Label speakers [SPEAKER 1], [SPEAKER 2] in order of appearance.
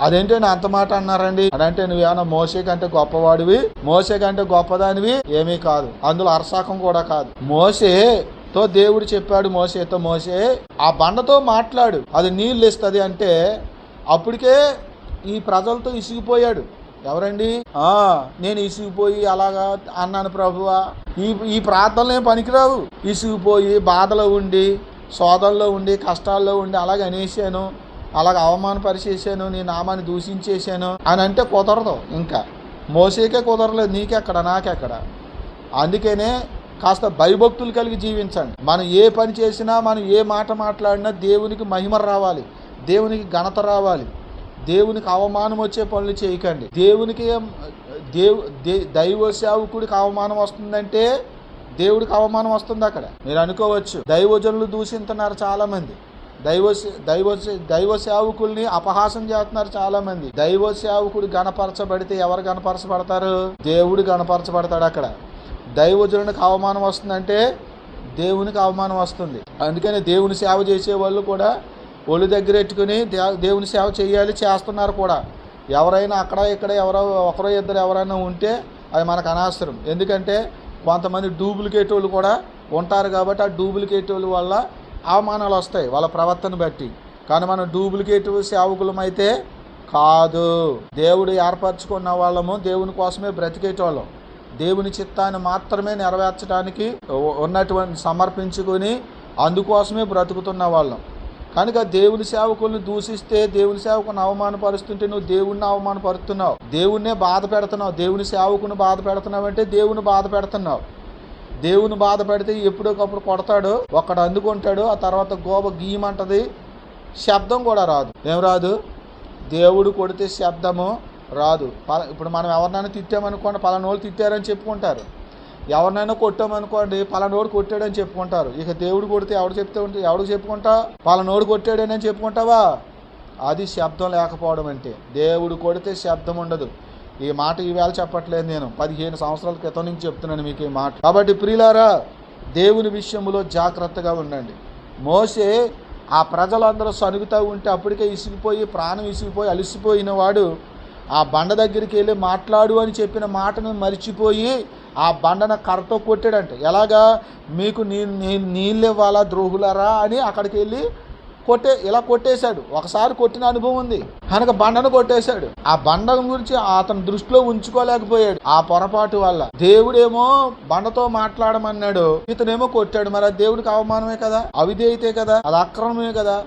[SPEAKER 1] అదేంటండి అంత మాట అన్నారండి అదంటే నువ్వేమన్నా మోసే కంటే గొప్పవాడివి, మోసే కంటే గొప్పదానివి ఏమీ కాదు, అందులో అరసాకం కూడా కాదు. మోసేతో దేవుడు చెప్పాడు, మోసేతో మోసే ఆ బండతో మాట్లాడు అది నీళ్ళు ఇస్తుంది అంటే అప్పటికే ఈ ప్రజలతో ఇసిగిపోయాడు. ఎవరండి? నేను ఇసిగిపోయి అలాగా అన్నాను ప్రభువా, ఈ ప్రార్థనలు ఏం పనికిరావు. ఇసిగిపోయి బాధలో ఉండి శోధనలో ఉండి కష్టాల్లో ఉండి అలాగే అనేసాను, అలాగ అవమానపరిచేసాను, నీ నామాన్ని దూషించేసాను అని అంటే కుదరదు. ఇంకా మోసేకే కుదరలేదు, నీకెక్కడ నాకెక్కడ. అందుకనే కాస్త భయభక్తులు కలిగి జీవించండి. మనం ఏ పని చేసినా మనం ఏ మాట మాట్లాడినా దేవునికి మహిమ రావాలి, దేవునికి ఘనత రావాలి. దేవునికి అవమానం వచ్చే పనులు చేయకండి. దేవునికి దైవ సేవకుడికి అవమానం వస్తుందంటే దేవుడికి అవమానం వస్తుంది. అక్కడ మీరు అనుకోవచ్చు దైవజనులు దూషిస్తున్నారు చాలా మంది, దైవ సేవకుల్ని అపహాసం చేస్తున్నారు చాలా మంది. దైవ సేవకుడు గణపరచబడితే ఎవరు గణపరచబడతారు? దేవుడు గణపరచబడతాడు. అక్కడ దైవజనునికి అవమానం వస్తుందంటే దేవునికి అవమానం వస్తుంది. అందుకని దేవుని సేవ చేసే వాళ్ళు కూడా ఒళ్ళు దగ్గర పెట్టుకుని దేవుని సేవ చేయాలి, చేస్తున్నారు కూడా. ఎవరైనా అక్కడ ఇక్కడ ఒకరో ఇద్దరు ఎవరైనా ఉంటే అది మనకు అనవసరం. ఎందుకంటే కొంతమంది డూప్లికేట్ వాళ్ళు కూడా ఉంటారు కాబట్టి ఆ డూప్లికేట్ వాళ్ళ వల్ల అవమానాలు వస్తాయి వాళ్ళ ప్రవర్తన బట్టి. కానీ మనం డూప్లికేట్ సేవకులం అయితే కాదు, దేవుడు ఏర్పరచుకున్న వాళ్ళము, దేవుని కోసమే బ్రతికేటోళ్ళం, దేవుని చిత్తాన్ని మాత్రమే నెరవేర్చడానికి ఉన్నటువంటి సమర్పించుకొని అందుకోసమే బ్రతుకుతున్న వాళ్ళం. కనుక దేవుని సేవకుల్ని దూషిస్తే, దేవుని సేవకుని అవమానపరుస్తుంటే నువ్వు దేవుణ్ణి అవమానపరుస్తున్నావు, దేవుణ్ణే బాధ పెడుతున్నావు. దేవుని సేవకుని బాధ పెడుతున్నావు అంటే దేవుని బాధ పెడుతున్నావు. దేవుని బాధ పెడితే ఎప్పుడోకప్పుడు కొడతాడు, ఒక్కడు అందుకుంటాడు, ఆ తర్వాత గోబ గీయమంటది, శబ్దం కూడా రాదు. ఏం రాదు? దేవుడు కొడితే శబ్దము రాదు. ఇప్పుడు మనం ఎవరినైనా తిట్టామనుకోండి, పలానోళ్ళు తిట్టారని చెప్పుకుంటారు. ఎవరినైనా కొట్టామనుకోండి, పలానోడు కొట్టాడని చెప్పుకుంటారు. ఇక దేవుడు కొడితే ఎవడికి చెప్పుకుంటా? పలానోడు కొట్టాడని చెప్పుకుంటావా? అది శబ్దం లేకపోవడం అంటే. దేవుడు కొడితే శబ్దం ఉండదు. ఈ మాట ఈవేళ చెప్పట్లేదు, నేను 15 సంవత్సరాల క్రితం నుంచి చెప్తున్నాను మీకు ఈ మాట. కాబట్టి ప్రియులారా, దేవుని విషయంలో జాగ్రత్తగా ఉండండి. మోసే ఆ ప్రజలందరూ సనుగుతూ ఉంటే అప్పటికే ఇసిగిపోయి ప్రాణం ఇసిగిపోయి అలిసిపోయిన వాడు ఆ బండ దగ్గరికి వెళ్ళి మాట్లాడు అని చెప్పిన మాటను మరిచిపోయి ఆ బండన కర్రతో కొట్టాడంట. ఎలాగా? మీకు నీళ్ళు ఇవ్వాలా ద్రోహులరా అని అక్కడికి వెళ్ళి ఇలా కొట్టేశాడు. ఒకసారి కొట్టిన అనుభవం ఉంది కనుక బండను కొట్టేశాడు. ఆ బండ గురించి అతను దృష్టిలో ఉంచుకోలేకపోయాడు ఆ పొరపాటు వల్ల. దేవుడేమో బండతో మాట్లాడమన్నాడు, ఇతనేమో కొట్టాడు. మరి అది దేవుడికి అవమానమే కదా, అవిధేయతే కదా, అది అక్రమమే కదా.